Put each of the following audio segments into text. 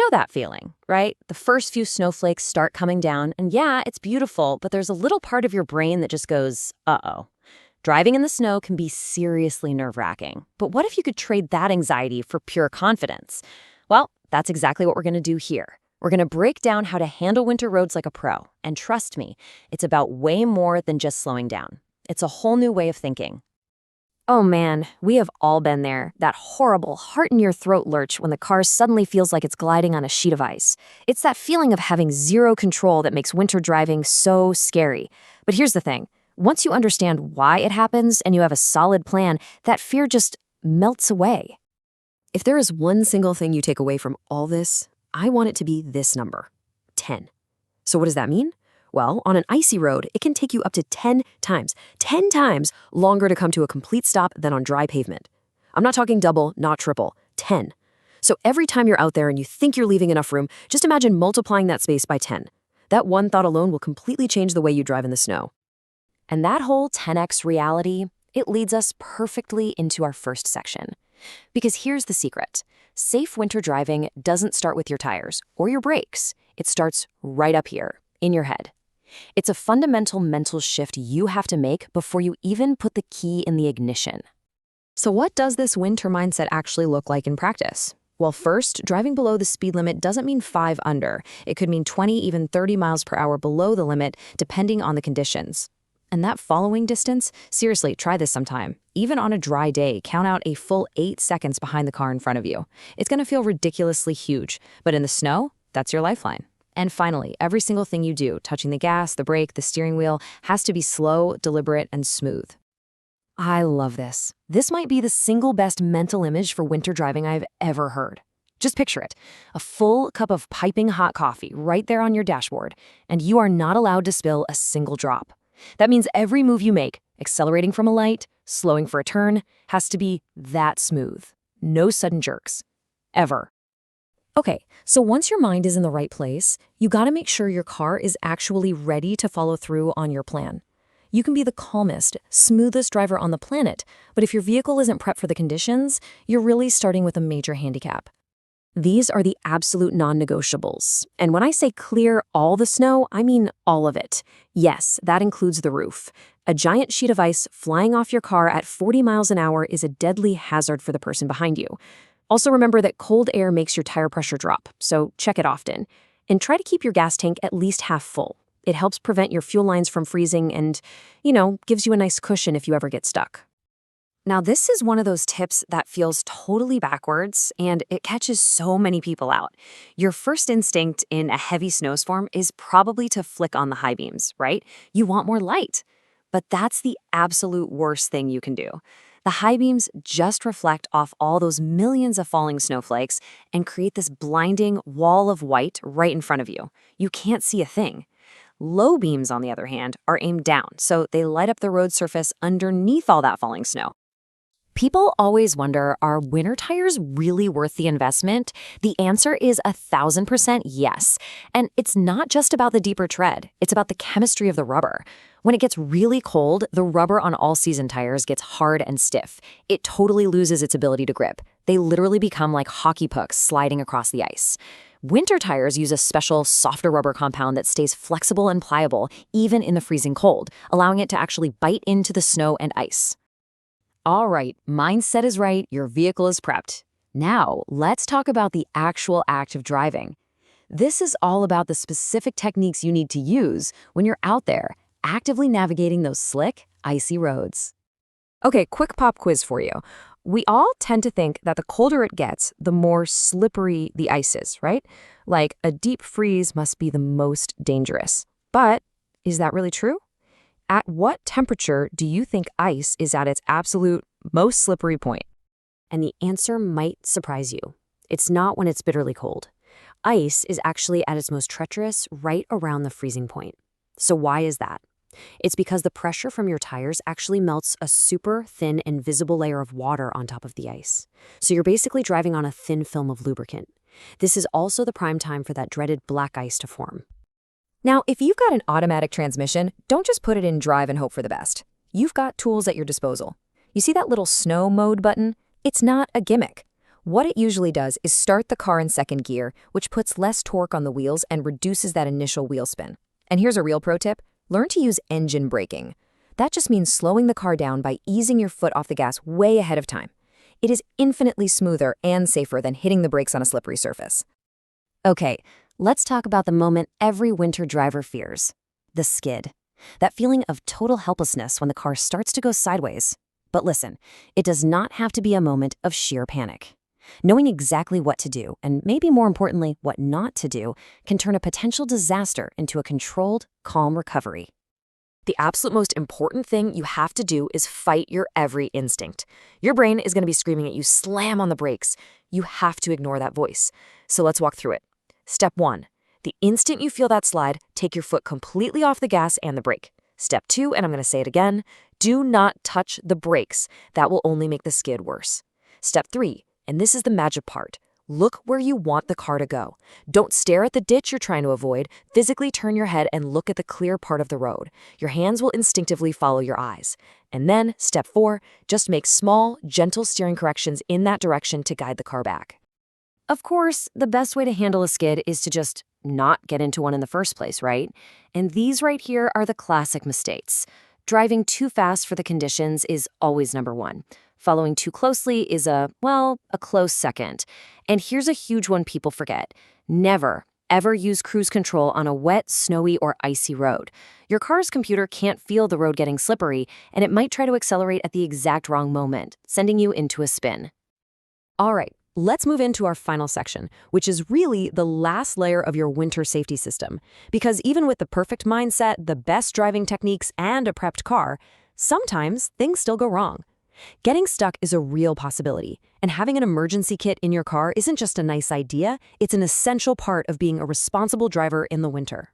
You know that feeling, right? The first few snowflakes start coming down, and yeah, it's beautiful, but there's a little part of your brain that just goes, uh-oh. Driving in the snow can be seriously nerve-wracking. But what if you could trade that anxiety for pure confidence? Well, that's exactly what we're going to do here. We're going to break down how to handle winter roads like a pro. And trust me, it's about way more than just slowing down. It's a whole new way of thinking. Oh man, we have all been there. That horrible heart-in-your-throat lurch when the car suddenly feels like it's gliding on a sheet of ice. It's that feeling of having zero control that makes winter driving so scary. But here's the thing. Once you understand why it happens and you have a solid plan, that fear just melts away. If there is one single thing you take away from all this, I want it to be this number, 10. So what does that mean? Well, on an icy road, it can take you up to 10 times longer to come to a complete stop than on dry pavement. I'm not talking double, not triple, 10. So every time you're out there and you think you're leaving enough room, just imagine multiplying that space by 10. That one thought alone will completely change the way you drive in the snow. And that whole 10x reality, it leads us perfectly into our first section. Because here's the secret. Safe winter driving doesn't start with your tires or your brakes. It starts right up here, in your head. It's a fundamental mental shift you have to make before you even put the key in the ignition. So what does this winter mindset actually look like in practice? Well, first, driving below the speed limit doesn't mean 5 under. It could mean 20, even 30 miles per hour below the limit, depending on the conditions. And that following distance, seriously, try this sometime. Even on a dry day, count out a full 8 seconds behind the car in front of you. It's going to feel ridiculously huge, but in the snow, that's your lifeline. And finally, every single thing you do, touching the gas, the brake, the steering wheel, has to be slow, deliberate, and smooth. I love this. This might be the single best mental image for winter driving I've ever heard. Just picture it. A full cup of piping hot coffee right there on your dashboard, and you are not allowed to spill a single drop. That means every move you make, accelerating from a light, slowing for a turn, has to be that smooth. No sudden jerks. Ever. Okay, so once your mind is in the right place, you gotta make sure your car is actually ready to follow through on your plan. You can be the calmest, smoothest driver on the planet, but if your vehicle isn't prepped for the conditions, you're really starting with a major handicap. These are the absolute non-negotiables. And when I say clear all the snow, I mean all of it. Yes, that includes the roof. A giant sheet of ice flying off your car at 40 miles an hour is a deadly hazard for the person behind you. Also remember that cold air makes your tire pressure drop, so check it often. And try to keep your gas tank at least half full. It helps prevent your fuel lines from freezing and, gives you a nice cushion if you ever get stuck. Now, this is one of those tips that feels totally backwards, and it catches so many people out. Your first instinct in a heavy snowstorm is probably to flick on the high beams, right? You want more light. But that's the absolute worst thing you can do. The high beams just reflect off all those millions of falling snowflakes and create this blinding wall of white right in front of you. You can't see a thing. Low beams, on the other hand, are aimed down, so they light up the road surface underneath all that falling snow. People always wonder, are winter tires really worth the investment? The answer is 1,000% yes. And it's not just about the deeper tread. It's about the chemistry of the rubber. When it gets really cold, the rubber on all-season tires gets hard and stiff. It totally loses its ability to grip. They literally become like hockey pucks sliding across the ice. Winter tires use a special, softer rubber compound that stays flexible and pliable, even in the freezing cold, allowing it to actually bite into the snow and ice. All right, mindset is right, your vehicle is prepped. Now, let's talk about the actual act of driving. This is all about the specific techniques you need to use when you're out there, actively navigating those slick, icy roads. Okay, quick pop quiz for you. We all tend to think that the colder it gets, the more slippery the ice is, right? Like a deep freeze must be the most dangerous. But is that really true? At what temperature do you think ice is at its absolute most slippery point? And the answer might surprise you. It's not when it's bitterly cold. Ice is actually at its most treacherous right around the freezing point. So why is that? It's because the pressure from your tires actually melts a super thin, invisible layer of water on top of the ice. So you're basically driving on a thin film of lubricant. This is also the prime time for that dreaded black ice to form. Now, if you've got an automatic transmission, don't just put it in drive and hope for the best. You've got tools at your disposal. You see that little snow mode button? It's not a gimmick. What it usually does is start the car in second gear, which puts less torque on the wheels and reduces that initial wheel spin. And here's a real pro tip: learn to use engine braking. That just means slowing the car down by easing your foot off the gas way ahead of time. It is infinitely smoother and safer than hitting the brakes on a slippery surface. Okay, let's talk about the moment every winter driver fears: the skid. That feeling of total helplessness when the car starts to go sideways. But listen, it does not have to be a moment of sheer panic. Knowing exactly what to do, and maybe more importantly, what not to do, can turn a potential disaster into a controlled, calm recovery. The absolute most important thing you have to do is fight your every instinct. Your brain is going to be screaming at you, slam on the brakes. You have to ignore that voice. So let's walk through it. Step 1. The instant you feel that slide, take your foot completely off the gas and the brake. Step 2, and I'm going to say it again, do not touch the brakes. That will only make the skid worse. Step 3, and this is the magic part. Look where you want the car to go. Don't stare at the ditch you're trying to avoid. Physically turn your head and look at the clear part of the road. Your hands will instinctively follow your eyes. And then, step 4, just make small, gentle steering corrections in that direction to guide the car back. Of course, the best way to handle a skid is to just not get into one in the first place, right? And these right here are the classic mistakes. Driving too fast for the conditions is always number 1. Following too closely is a close second. And here's a huge one people forget. Never, ever use cruise control on a wet, snowy, or icy road. Your car's computer can't feel the road getting slippery, and it might try to accelerate at the exact wrong moment, sending you into a spin. All right, let's move into our final section, which is really the last layer of your winter safety system. Because even with the perfect mindset, the best driving techniques, and a prepped car, sometimes things still go wrong. Getting stuck is a real possibility, and having an emergency kit in your car isn't just a nice idea, it's an essential part of being a responsible driver in the winter.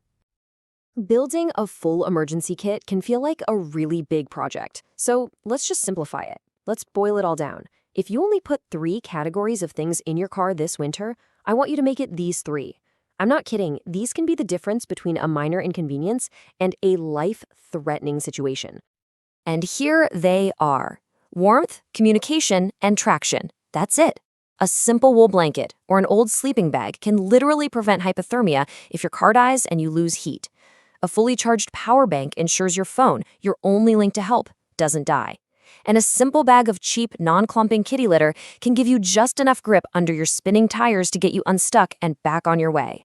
Building a full emergency kit can feel like a really big project, so let's just simplify it. Let's boil it all down. If you only put 3 categories of things in your car this winter, I want you to make it these 3. I'm not kidding, these can be the difference between a minor inconvenience and a life-threatening situation. And here they are: warmth, communication, and traction. That's it. A simple wool blanket or an old sleeping bag can literally prevent hypothermia if your car dies and you lose heat. A fully charged power bank ensures your phone, your only link to help, doesn't die. And a simple bag of cheap, non-clumping kitty litter can give you just enough grip under your spinning tires to get you unstuck and back on your way.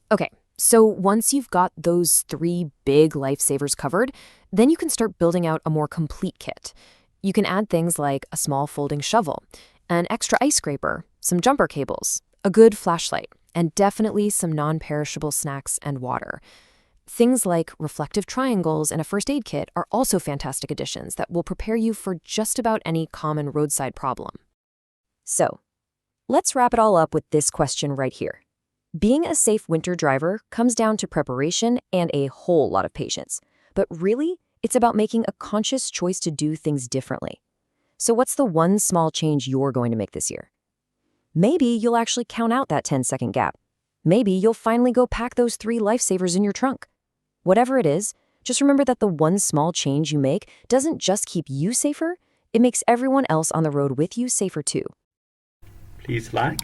Okay, so once you've got those 3 big lifesavers covered, then you can start building out a more complete kit. You can add things like a small folding shovel, an extra ice scraper, some jumper cables, a good flashlight, and definitely some non-perishable snacks and water. Things like reflective triangles and a first aid kit are also fantastic additions that will prepare you for just about any common roadside problem. So, let's wrap it all up with this question right here. Being a safe winter driver comes down to preparation and a whole lot of patience. But really, it's about making a conscious choice to do things differently. So what's the one small change you're going to make this year? Maybe you'll actually count out that 10-second gap. Maybe you'll finally go pack those 3 lifesavers in your trunk. Whatever it is, just remember that the one small change you make doesn't just keep you safer, it makes everyone else on the road with you safer too. Please like,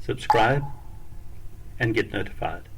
subscribe, and get notified.